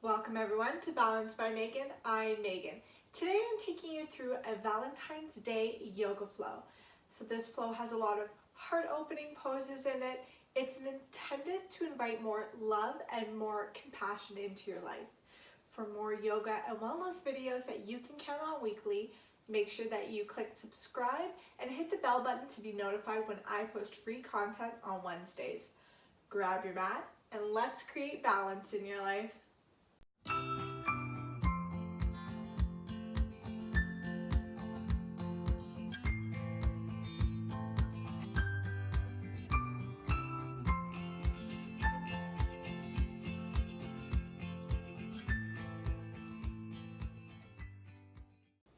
Welcome everyone to Balance by Meghan. I'm Meghan. Today I'm taking you through a Valentine's Day yoga flow. So this flow has a lot of heart-opening poses in it. It's intended to invite more love and more compassion into your life. For more yoga and wellness videos that you can count on weekly, make sure that you click subscribe and hit the bell button to be notified when I post free content on Wednesdays. Grab your mat and let's create balance in your life.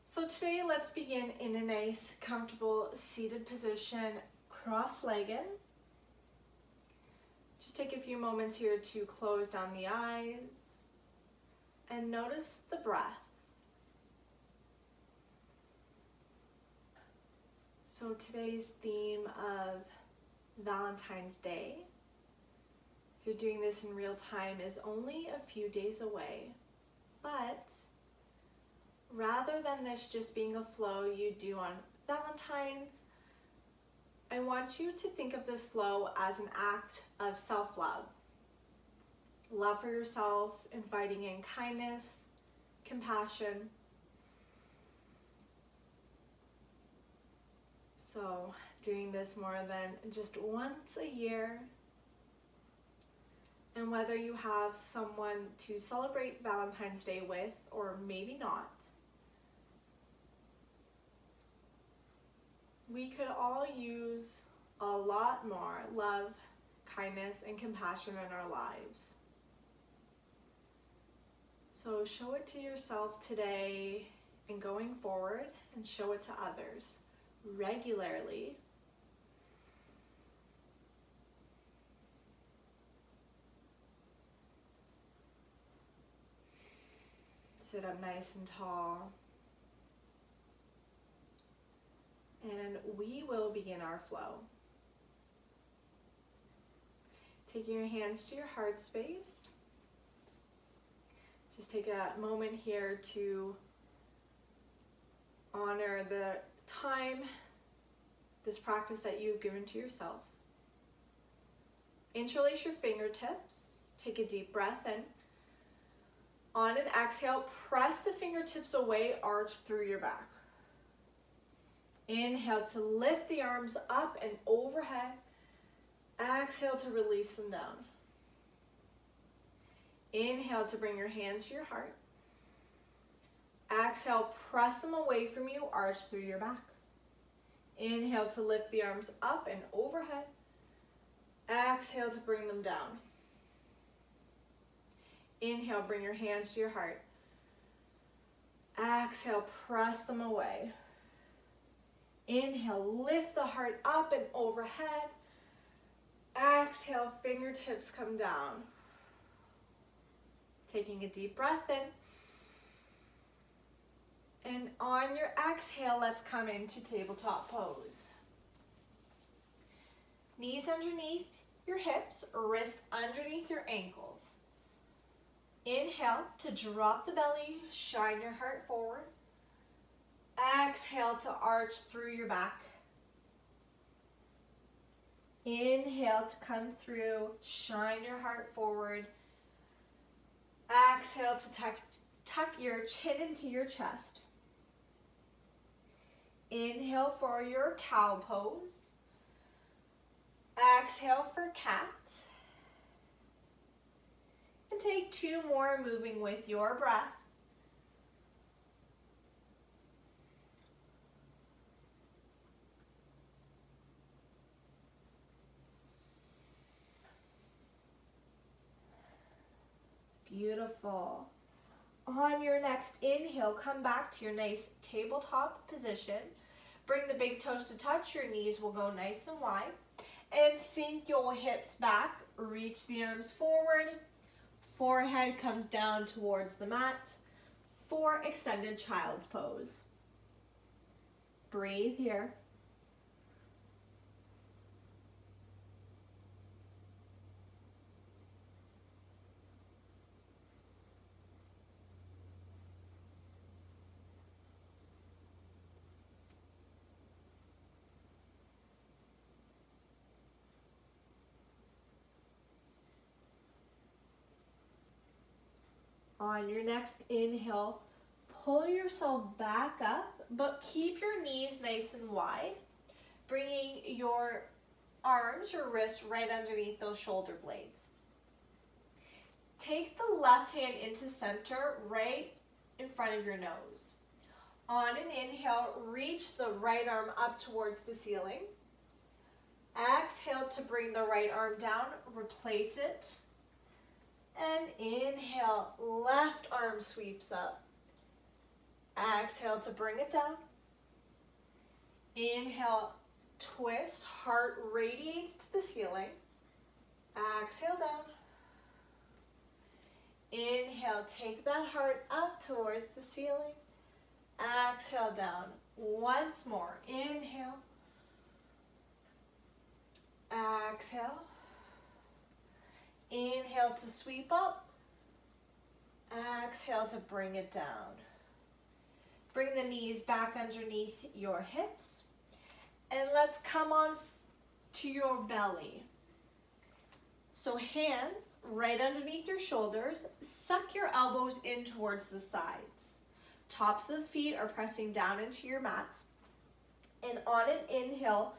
So today let's begin in a nice, comfortable seated position, cross-legged. Just take a few moments here to close down the eyes and notice the breath. So today's theme of Valentine's Day, if you're doing this in real time, is only a few days away, but rather than this just being a flow you do on Valentine's, I want you to think of this flow as an act of self-love. Love for yourself, inviting in kindness, compassion. So doing this more than just once a year. And whether you have someone to celebrate Valentine's Day with or maybe not, we could all use a lot more love, kindness, and compassion in our lives. So show it to yourself today and going forward, and show it to others regularly. Sit up nice and tall. And we will begin our flow. Taking your hands to your heart space. Just take a moment here to honor the time, this practice that you've given to yourself. Interlace your fingertips. Take a deep breath in. On an exhale, press the fingertips away, arch through your back. Inhale to lift the arms up and overhead. Exhale to release them down. Inhale to bring your hands to your heart. Exhale, press them away from you, arch through your back. Inhale to lift the arms up and overhead. Exhale to bring them down. Inhale, bring your hands to your heart. Exhale, press them away. Inhale, lift the heart up and overhead. Exhale, fingertips come down. Taking a deep breath in. And on your exhale, let's come into Tabletop Pose. Knees underneath your hips, wrists underneath your ankles. Inhale to drop the belly, shine your heart forward. Exhale to arch through your back. Inhale to come through, shine your heart forward. Exhale to tuck your chin into your chest. Inhale for your cow pose. Exhale for cat. And take two more, moving with your breath. Beautiful. On your next inhale, come back to your nice tabletop position. Bring the big toes to touch. Your knees will go nice and wide. And sink your hips back. Reach the arms forward. Forehead comes down towards the mat for extended child's pose. Breathe here. On your next inhale, pull yourself back up, but keep your knees nice and wide, bringing your arms, your wrists right underneath those shoulder blades. Take the left hand into center, right in front of your nose. On an inhale, reach the right arm up towards the ceiling. Exhale to bring the right arm down, replace it. And inhale, left arm sweeps up. Exhale to bring it down. Inhale, twist, heart radiates to the ceiling. Exhale down. Inhale, take that heart up towards the ceiling. Exhale down. Once more. Inhale. Exhale. Inhale to sweep up. Exhale to bring it down. Bring the knees back underneath your hips. And let's come on to your belly. So hands right underneath your shoulders. Suck your elbows in towards the sides. Tops of the feet are pressing down into your mat. And on an inhale,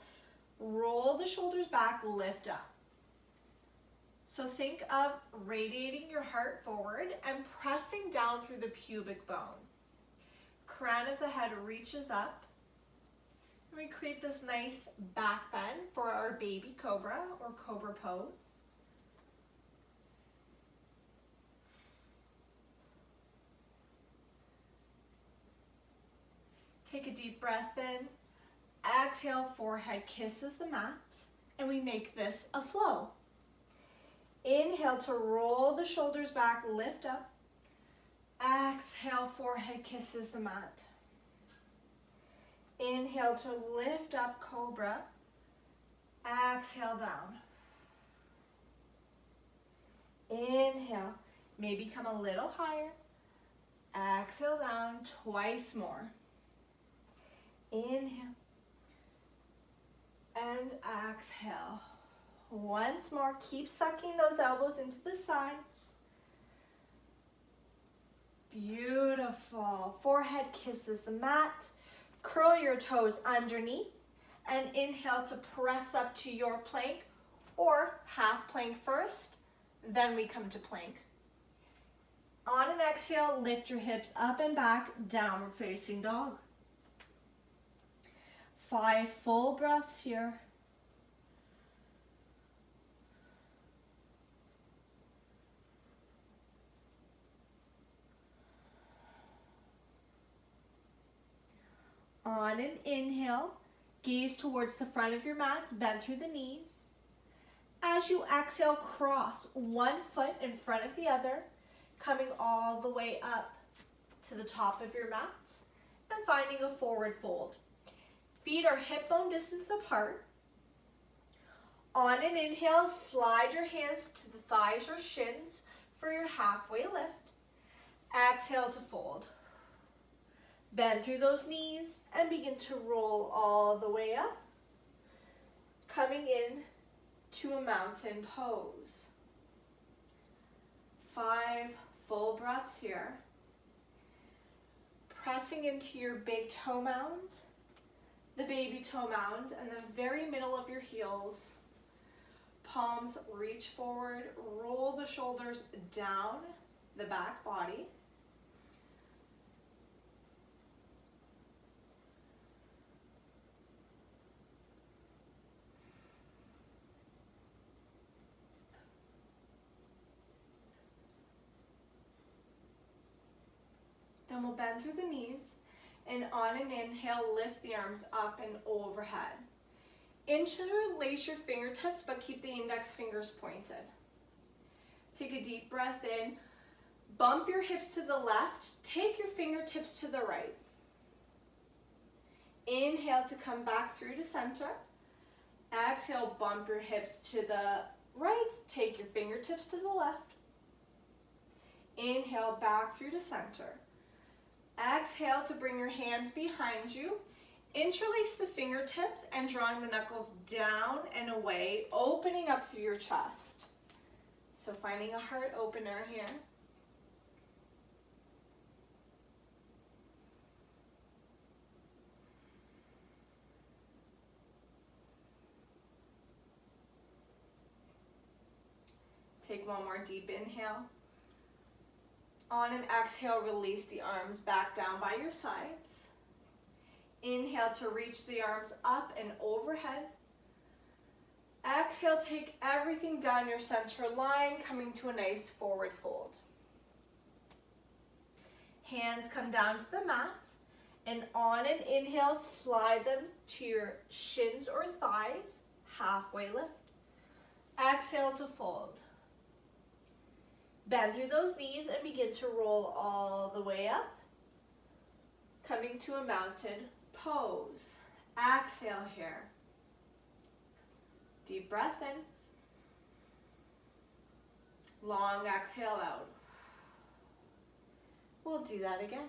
roll the shoulders back, lift up. So think of radiating your heart forward and pressing down through the pubic bone. Crown of the head reaches up. And we create this nice back bend for our baby cobra or Cobra pose. Take a deep breath in. Exhale, forehead kisses the mat. And we make this a flow. Inhale to roll the shoulders back, lift up. Exhale, forehead kisses the mat. Inhale to lift up, Cobra. Exhale down. Inhale, maybe come a little higher. Exhale down, twice more. Inhale. And exhale. Once more, keep sucking those elbows into the sides. Beautiful. Forehead kisses the mat. Curl your toes underneath and inhale to press up to your plank or half plank first, then we come to plank. On an exhale, lift your hips up and back, downward facing dog. 5 full breaths here. On an inhale, gaze towards the front of your mats, bend through the knees. As you exhale, cross one foot in front of the other, coming all the way up to the top of your mats and finding a forward fold. Feet are hip bone distance apart. On an inhale, slide your hands to the thighs or shins for your halfway lift. Exhale to fold. Bend through those knees and begin to roll all the way up, coming in to a mountain pose. 5 full breaths here. Pressing into your big toe mound, the baby toe mound, and the very middle of your heels. Palms reach forward, roll the shoulders down the back body. Then we'll bend through the knees, and on an inhale, lift the arms up and overhead. Interlace your fingertips, but keep the index fingers pointed. Take a deep breath in, bump your hips to the left, take your fingertips to the right. Inhale to come back through to center. Exhale, bump your hips to the right, take your fingertips to the left. Inhale, back through to center. Exhale to bring your hands behind you. Interlace the fingertips and drawing the knuckles down and away, opening up through your chest. So finding a heart opener here. take one more deep inhale. On an exhale, release the arms back down by your sides. Inhale to reach the arms up and overhead. Exhale, take everything down your center line, coming to a nice forward fold. Hands come down to the mat, and on an inhale, slide them to your shins or thighs, halfway lift. Exhale to fold. Bend through those knees and begin to roll all the way up, coming to a mountain pose. Exhale here. Deep breath in. Long exhale out. We'll do that again.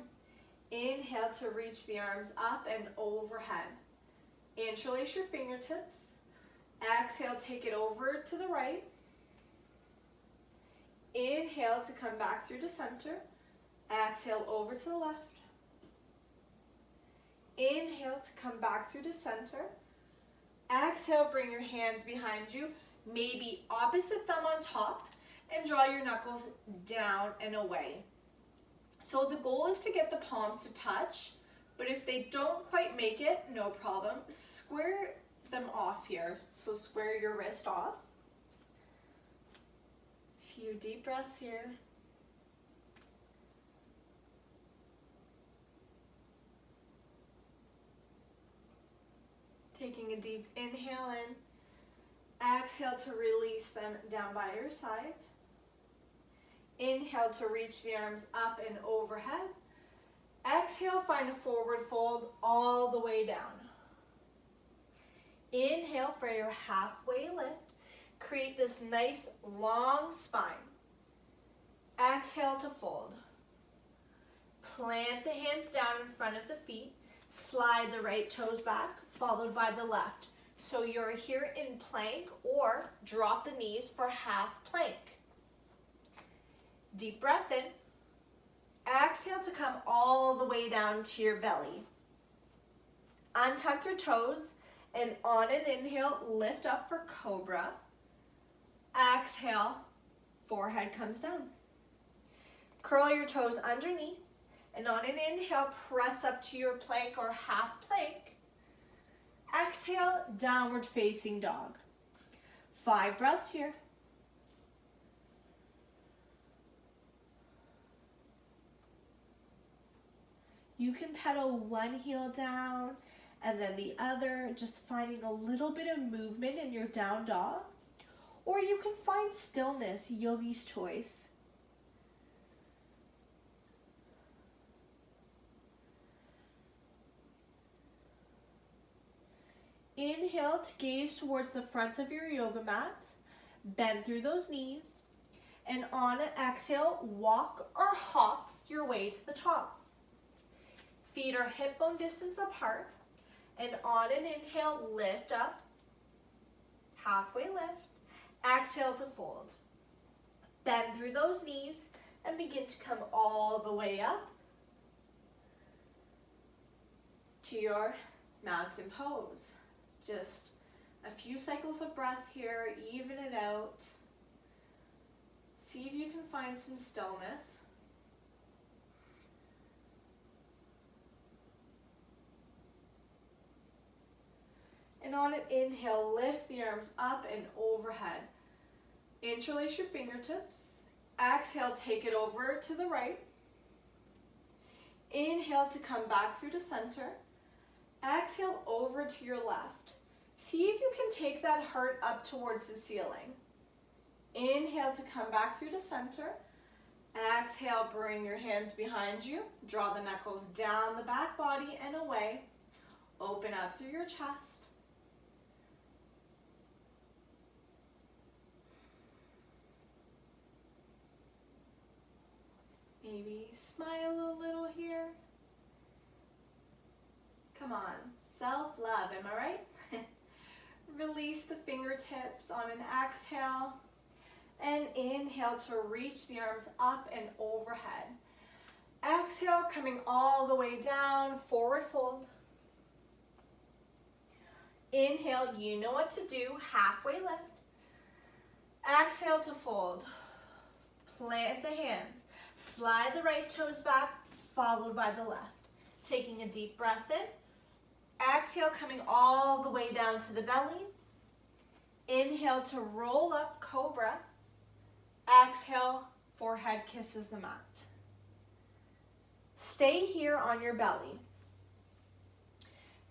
Inhale to reach the arms up and overhead. Interlace your fingertips. Exhale, take it over to the right. Inhale to come back through to center. Exhale over to the left. Inhale to come back through to center. Exhale, bring your hands behind you, maybe opposite thumb on top, and draw your knuckles down and away. So the goal is to get the palms to touch, but if they don't quite make it, no problem. Square them off here. So square your wrist off. Few deep breaths here. Taking a deep inhale in. Exhale to release them down by your side. Inhale to reach the arms up and overhead. Exhale, find a forward fold all the way down. Inhale for your halfway lift. Create this nice long spine. Exhale to fold. Plant the hands down in front of the feet. Slide the right toes back, followed by the left. So you're here in plank, or drop the knees for half plank. Deep breath in. Exhale to come all the way down to your belly. Untuck your toes, and on an inhale, lift up for Cobra. Exhale, forehead comes down. Curl your toes underneath, and on an inhale, press up to your plank or half plank. Exhale, downward facing dog. 5 breaths here. You can pedal one heel down and then the other, just finding a little bit of movement in your down dog. Or you can find stillness, yogi's choice. Inhale to gaze towards the front of your yoga mat. Bend through those knees. And on an exhale, walk or hop your way to the top. Feet are hip bone distance apart. And on an inhale, lift up. Halfway lift. Exhale to fold. Bend through those knees and begin to come all the way up to your mountain pose. Just a few cycles of breath here, even it out. See if you can find some stillness. And on an inhale, lift the arms up and overhead. Interlace your fingertips. Exhale, take it over to the right. Inhale to come back through to center. Exhale over to your left. See if you can take that heart up towards the ceiling. Inhale to come back through to center. Exhale, bring your hands behind you. Draw the knuckles down the back body and away. Open up through your chest. Maybe smile a little here. Come on, self-love, am I right? Release the fingertips on an exhale. And inhale to reach the arms up and overhead. Exhale, coming all the way down, forward fold. Inhale, you know what to do, halfway lift. Exhale to fold. plant the hands. Slide the right toes back, followed by the left. Taking a deep breath in. Exhale, coming all the way down to the belly. Inhale to roll up, Cobra. Exhale, forehead kisses the mat. Stay here on your belly.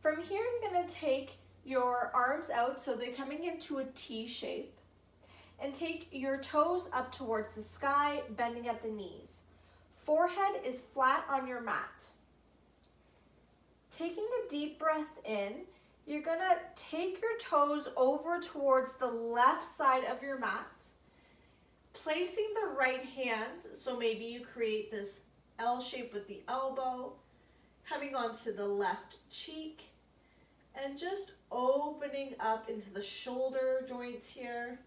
From here, you're going to take your arms out so they're coming into a T shape. And take your toes up towards the sky, bending at the knees. Forehead is flat on your mat. Taking a deep breath in, you're going to take your toes over towards the left side of your mat. Placing the right hand, so maybe you create this L shape with the elbow, coming onto the left cheek, and just opening up into the shoulder joints here.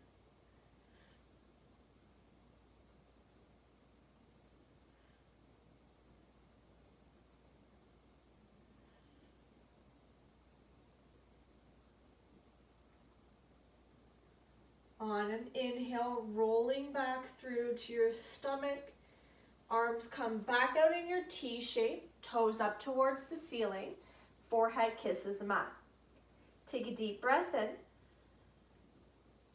On an inhale, rolling back through to your stomach. Arms come back out in your T shape, toes up towards the ceiling, forehead kisses the mat. Take a deep breath in.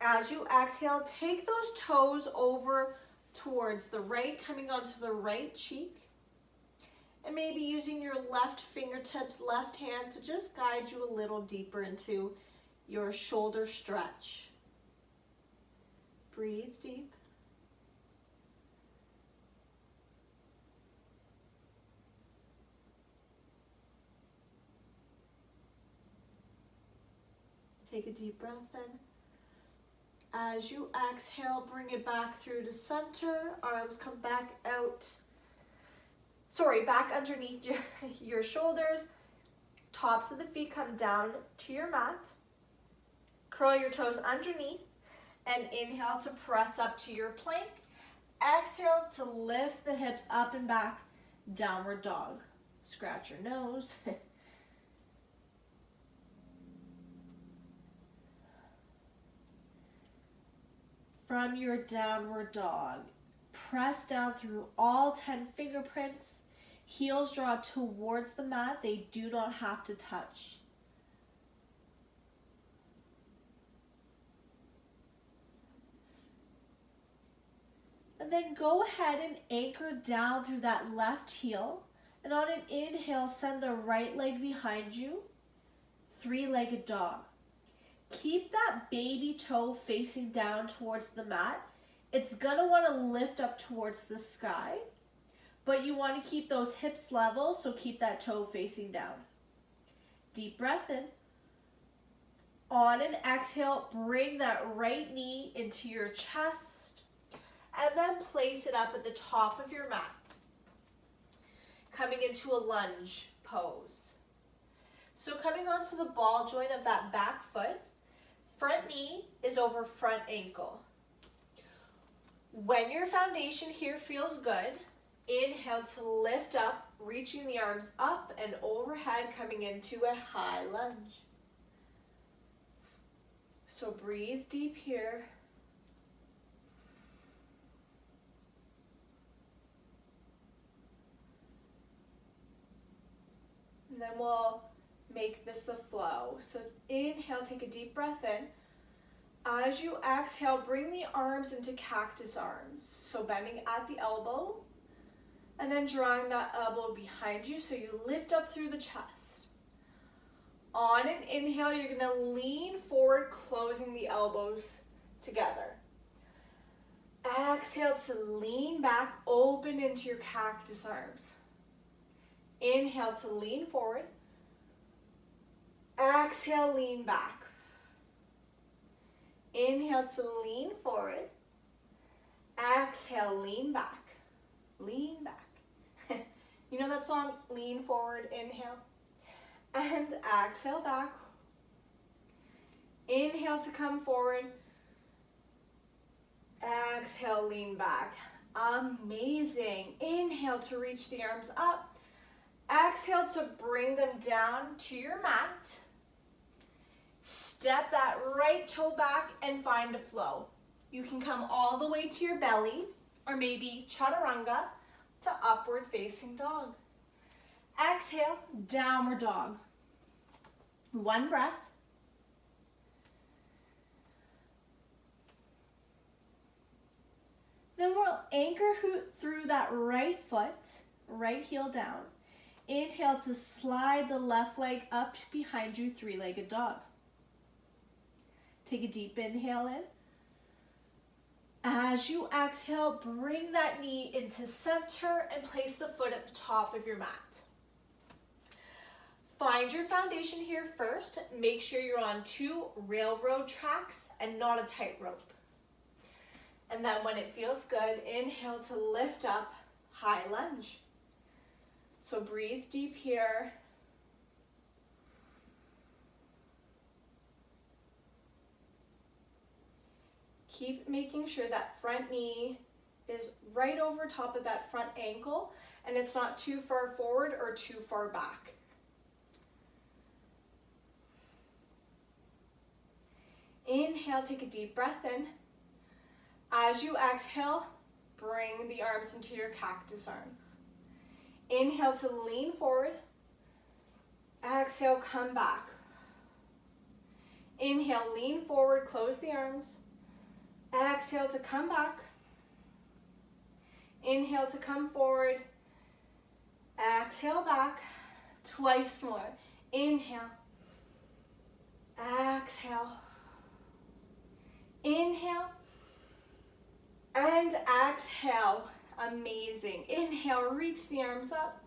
As you exhale, take those toes over towards the right, coming onto the right cheek. And maybe using your left fingertips, left hand to just guide you a little deeper into your shoulder stretch. Breathe deep. Take a deep breath in. As you exhale, bring it back through to center. Arms come back out. Back underneath your shoulders. Tops of the feet come down to your mat. Curl your toes underneath. And inhale to press up to your plank. Exhale to lift the hips up and back, downward dog. Scratch your nose. From your downward dog, press down through all 10 fingerprints. Heels draw towards the mat. They do not have to touch. And then go ahead and anchor down through that left heel. And on an inhale, send the right leg behind you. Three-legged dog. Keep that baby toe facing down towards the mat. It's going to want to lift up towards the sky. But you want to keep those hips level, so keep that toe facing down. Deep breath in. On an exhale, bring that right knee into your chest. And then place it up at the top of your mat. Coming into a lunge pose. So coming onto the ball joint of that back foot, front knee is over front ankle. When your foundation here feels good, inhale to lift up, reaching the arms up and overhead, coming into a high lunge. So breathe deep here. And then we'll make this a flow. So inhale, take a deep breath in. As you exhale, bring the arms into cactus arms. So bending at the elbow and then drawing that elbow behind you so you lift up through the chest. On an inhale, you're going to lean forward, closing the elbows together. Exhale to lean back, open into your cactus arms. Inhale to lean forward. Exhale, lean back. Inhale to lean forward. Exhale, lean back. Lean back. You know that song, Lean Forward, inhale. And exhale back. Inhale to come forward. Exhale, lean back. Amazing. Inhale to reach the arms up. Exhale to bring them down to your mat. Step that right toe back and find a flow. You can come all the way to your belly. or maybe chaturanga to upward facing dog. Exhale, downward dog. One breath. Then we'll anchor through that right foot, right heel down. Inhale to slide the left leg up behind you, three-legged dog. Take a deep inhale in. As you exhale, bring that knee into center and place the foot at the top of your mat. Find your foundation here first. Make sure you're on 2 railroad tracks and not a tightrope. And then when it feels good, inhale to lift up, high lunge. So breathe deep here. Keep making sure that front knee is right over top of that front ankle and it's not too far forward or too far back. Inhale, take a deep breath in. As you exhale, bring the arms into your cactus arms. Inhale to lean forward. Exhale, come back. Inhale, lean forward, close the arms. Exhale to come back. Inhale to come forward. Exhale back. Twice more. Inhale. Exhale. Inhale. And exhale. Amazing. Inhale, reach the arms up.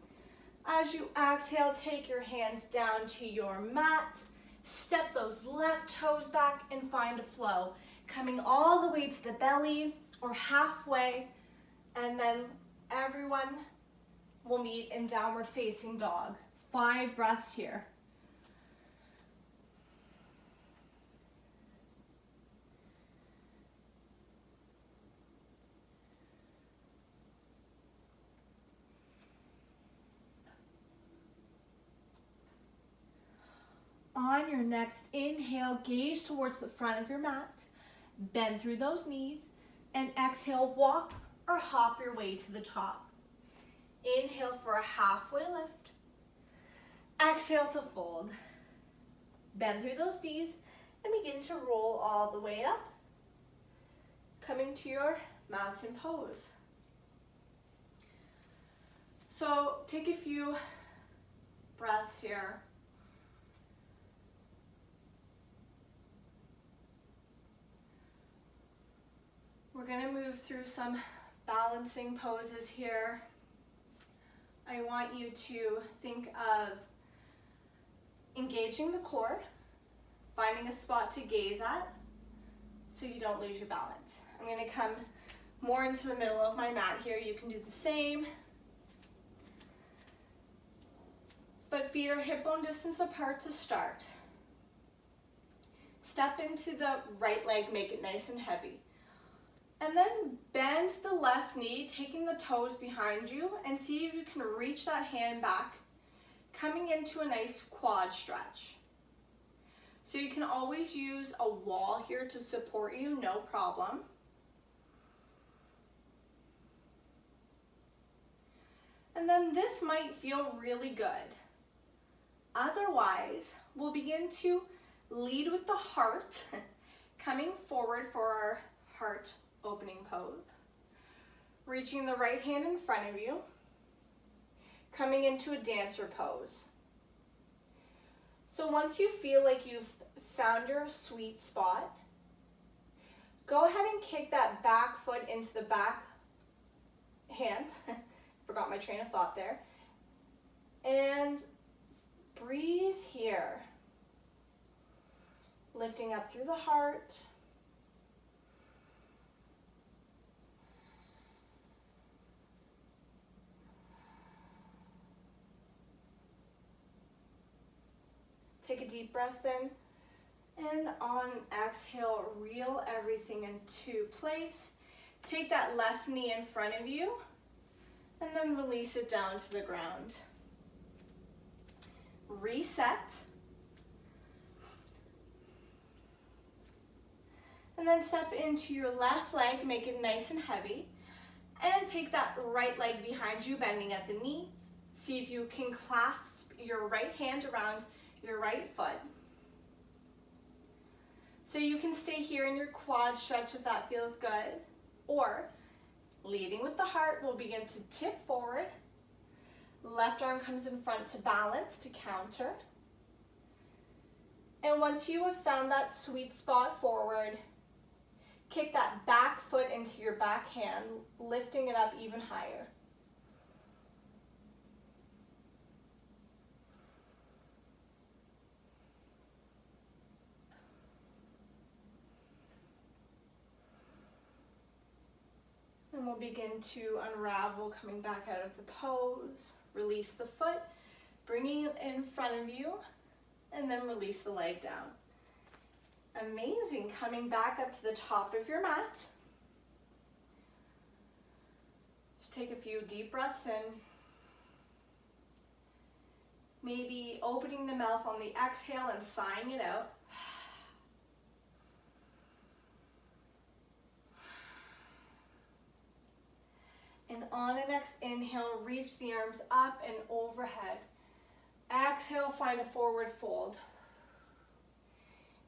As you exhale, take your hands down to your mat. Step those left toes back and find a flow. Coming all the way to the belly or halfway, and then everyone will meet in downward facing dog. 5 breaths here. On your next inhale, gaze towards the front of your mat. Bend through those knees, and exhale, walk or hop your way to the top. Inhale for a halfway lift. Exhale to fold. Bend through those knees and begin to roll all the way up, coming to your mountain pose. So take a few breaths here. We're going to move through some balancing poses here. I want you to think of engaging the core, finding a spot to gaze at so you don't lose your balance. I'm going to come more into the middle of my mat here. You can do the same. But feet are hip bone distance apart to start. Step into the right leg, make it nice and heavy. And then bend the left knee, taking the toes behind you, and see if you can reach that hand back, coming into a nice quad stretch. So you can always use a wall here to support you, no problem. And then this might feel really good. Otherwise, we'll begin to lead with the heart, coming forward for our heart opening pose. Reaching the right hand in front of you, coming into a dancer pose. So once you feel like you've found your sweet spot, go ahead and kick that back foot into the back hand. Forgot my train of thought there. And breathe here. Lifting up through the heart. Take a deep breath in, and on exhale, reel everything into place. Take that left knee in front of you, and then release it down to the ground. Reset. And then step into your left leg, make it nice and heavy. And take that right leg behind you, bending at the knee. See if you can clasp your right hand around your right foot. So you can stay here in your quad stretch if that feels good. Or, leading with the heart, we'll begin to tip forward. Left arm comes in front to balance, to counter. And once you have found that sweet spot forward, kick that back foot into your back hand, lifting it up even higher. And we'll begin to unravel, coming back out of the pose. Release the foot, bringing it in front of you, and then release the leg down. Amazing. Coming back up to the top of your mat. Just take a few deep breaths in. Maybe opening the mouth on the exhale and sighing it out. And on an next inhale, reach the arms up and overhead. Exhale, find a forward fold.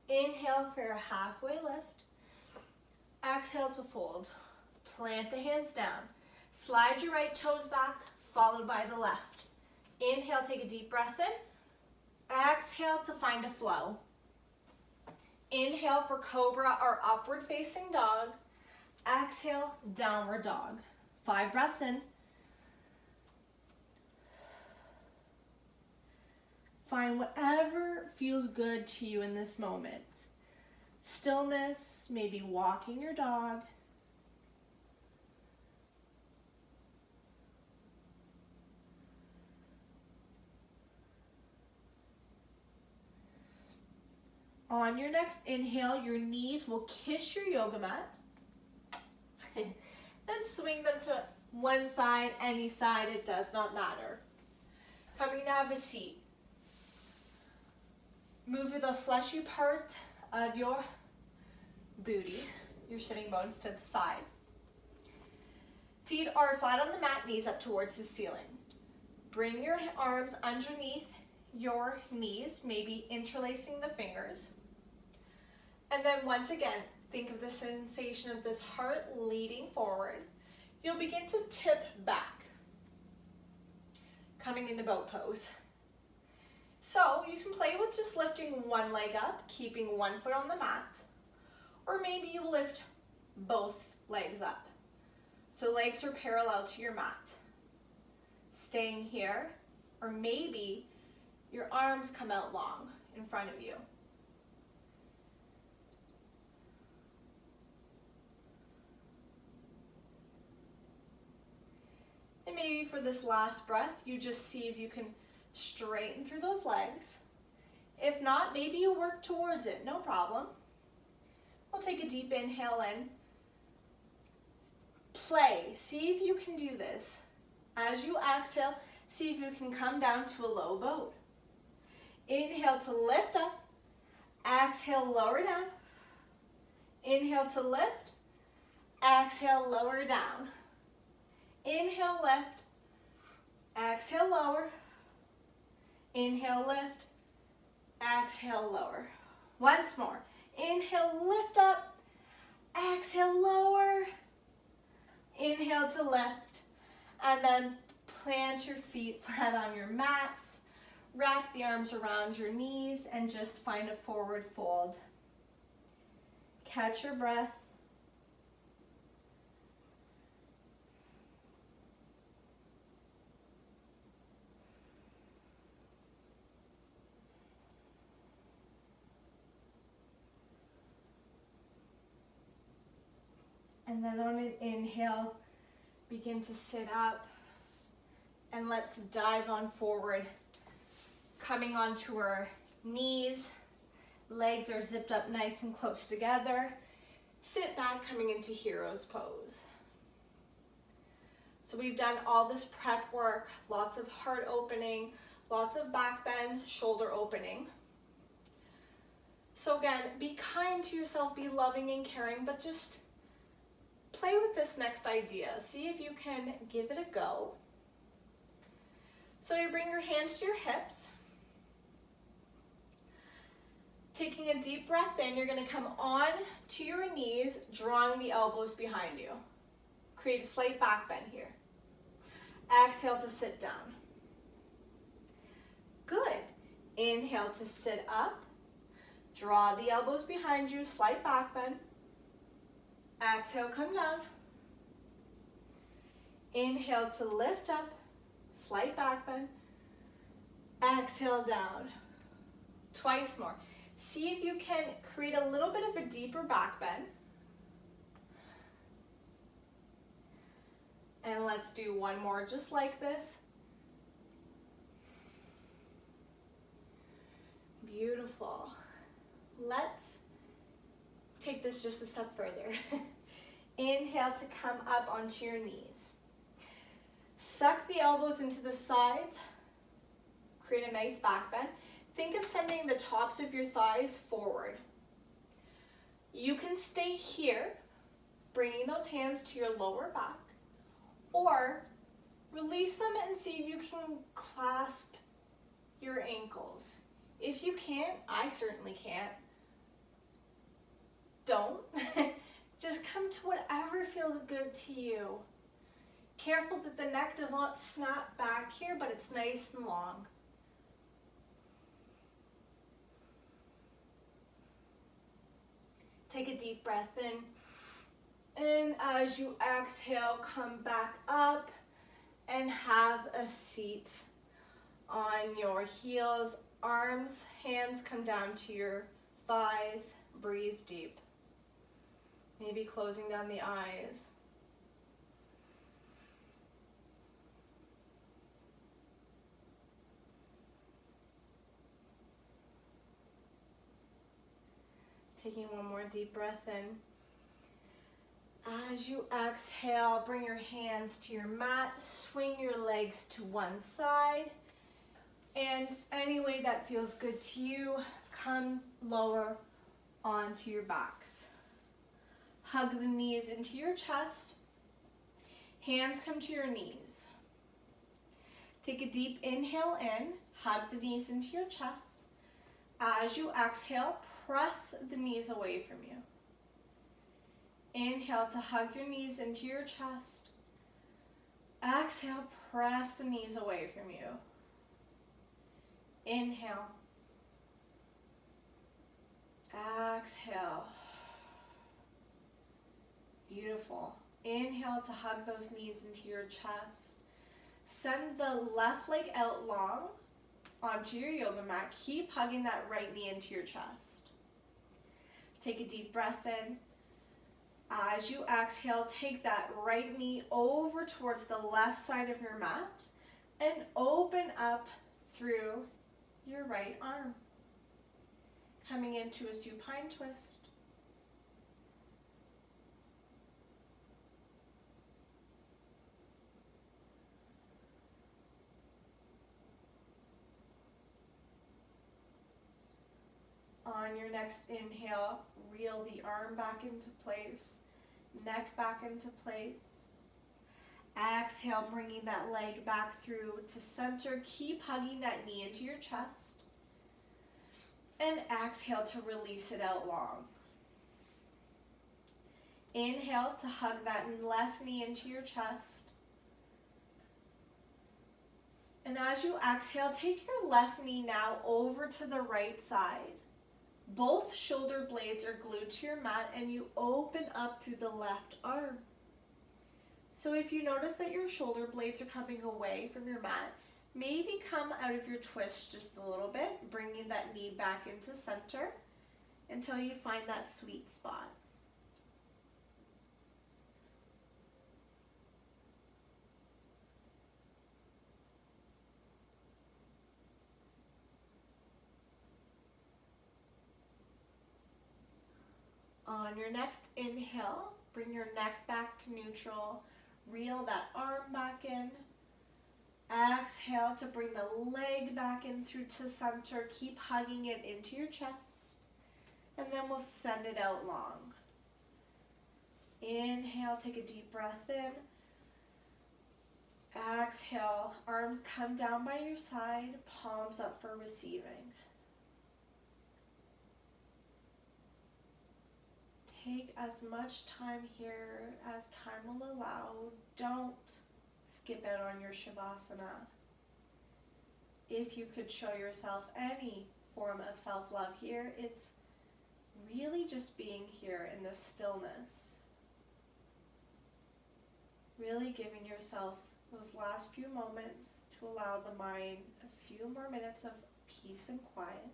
Inhale for your halfway lift. Exhale to fold. Plant the hands down. Slide your right toes back, followed by the left. Inhale, take a deep breath in. Exhale to find a flow. Inhale for Cobra or upward facing dog. Exhale, downward dog. 5 breaths in. Find whatever feels good to you in this moment. Stillness, maybe walking your dog. On your next inhale, your knees will kiss your yoga mat. And swing them to one side, any side, it does not matter. Coming to have a seat. Move the fleshy part of your booty, your sitting bones, to the side. Feet are flat on the mat, knees up towards the ceiling. Bring your arms underneath your knees, maybe interlacing the fingers. And then once again, think of the sensation of this heart leading forward. You'll begin to tip back, coming into boat pose. So you can play with just lifting one leg up, keeping one foot on the mat, or maybe you lift both legs up. So legs are parallel to your mat. Staying here, or maybe your arms come out long in front of you. And maybe for this last breath, you just see if you can straighten through those legs. If not, maybe you work towards it, no problem. We'll take a deep inhale in. Play, see if you can do this. As you exhale, see if you can come down to a low boat. Inhale to lift up. Exhale, lower down. Inhale to lift. Exhale, lower down. Inhale, lift. Exhale, lower. Inhale, lift. Exhale, lower. Once more. Inhale, lift up. Exhale, lower. Inhale to lift. And then plant your feet flat on your mats. Wrap the arms around your knees and just find a forward fold. Catch your breath. And then on an inhale, begin to sit up, and let's dive on forward. Coming onto our knees, legs are zipped up nice and close together. Sit back, coming into hero's pose. So we've done all this prep work, lots of heart opening, lots of back bend, shoulder opening. So again, be kind to yourself, be loving and caring, but just play with this next idea. See if you can give it a go. So you bring your hands to your hips. Taking a deep breath in, you're going to come on to your knees, drawing the elbows behind you. Create a slight back bend here. Exhale to sit down. Good. Inhale to sit up. Draw the elbows behind you, slight back bend. Exhale, come down. Inhale to lift up, slight back bend. Exhale down. Twice more. See if you can create a little bit of a deeper back bend. And let's do one more just like this. Beautiful. Let's take this just a step further. Inhale to come up onto your knees. Suck the elbows into the sides. Create a nice back bend. Think of sending the tops of your thighs forward. You can stay here, bringing those hands to your lower back, or release them and see if you can clasp your ankles. If you can't, I certainly can't. Don't. Just come to whatever feels good to you. Careful that the neck does not snap back here, but it's nice and long. Take a deep breath in. And as you exhale, come back up and have a seat on your heels. Arms, hands come down to your thighs. Breathe deep. Maybe closing down the eyes. Taking one more deep breath in. As you exhale, bring your hands to your mat, swing your legs to one side, and any way that feels good to you, come lower onto your backs. Hug the knees into your chest, hands come to your knees. Take a deep inhale in, hug the knees into your chest. As you exhale, press the knees away from you. Inhale to hug your knees into your chest. Exhale, press the knees away from you. Inhale. Exhale. Beautiful. Inhale to hug those knees into your chest. Send the left leg out long onto your yoga mat. Keep hugging that right knee into your chest. Take a deep breath in. As you exhale, take that right knee over towards the left side of your mat and open up through your right arm. Coming into a supine twist. On your next inhale, reel the arm back into place, neck back into place. Exhale, bringing that leg back through to center. Keep hugging that knee into your chest. And exhale to release it out long. Inhale to hug that left knee into your chest. And as you exhale, take your left knee now over to the right side. Both shoulder blades are glued to your mat and you open up through the left arm. So if you notice that your shoulder blades are coming away from your mat, maybe come out of your twist just a little bit, bringing that knee back into center until you find that sweet spot. On your next inhale, bring your neck back to neutral. Reel that arm back in. Exhale to bring the leg back in through to center. Keep hugging it into your chest. And then we'll send it out long. Inhale, take a deep breath in. Exhale, arms come down by your side, palms up for receiving. Take as much time here as time will allow. Don't skip out on your Shavasana. If you could show yourself any form of self-love here, it's really just being here in this stillness. Really giving yourself those last few moments to allow the mind a few more minutes of peace and quiet.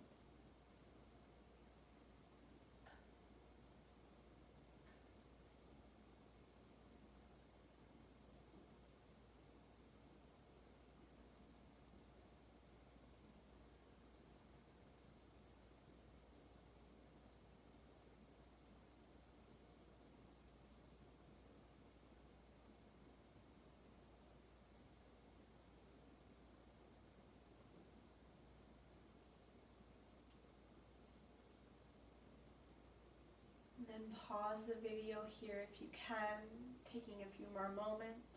And pause the video here if you can, taking a few more moments.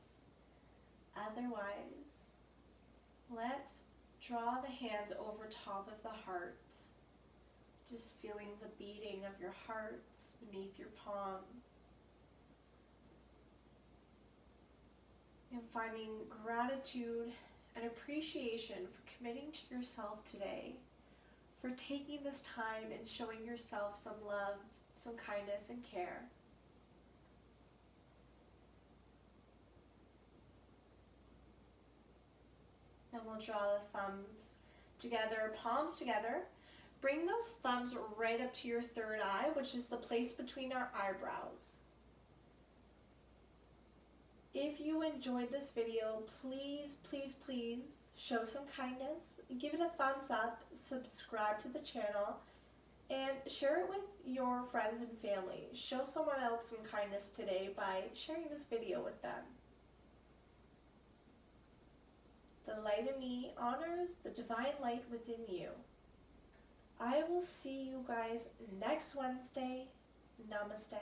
Otherwise, let's draw the hands over top of the heart, just feeling the beating of your heart beneath your palms. And finding gratitude and appreciation for committing to yourself today, for taking this time and showing yourself some love, some kindness and care. Then we'll draw the thumbs together, palms together. Bring those thumbs right up to your third eye, which is the place between our eyebrows. If you enjoyed this video, please, please, please show some kindness. Give it a thumbs up, subscribe to the channel, and share it with your friends and family. Show someone else some kindness today by sharing this video with them. The light in me honors the divine light within you. I will see you guys next Wednesday. Namaste.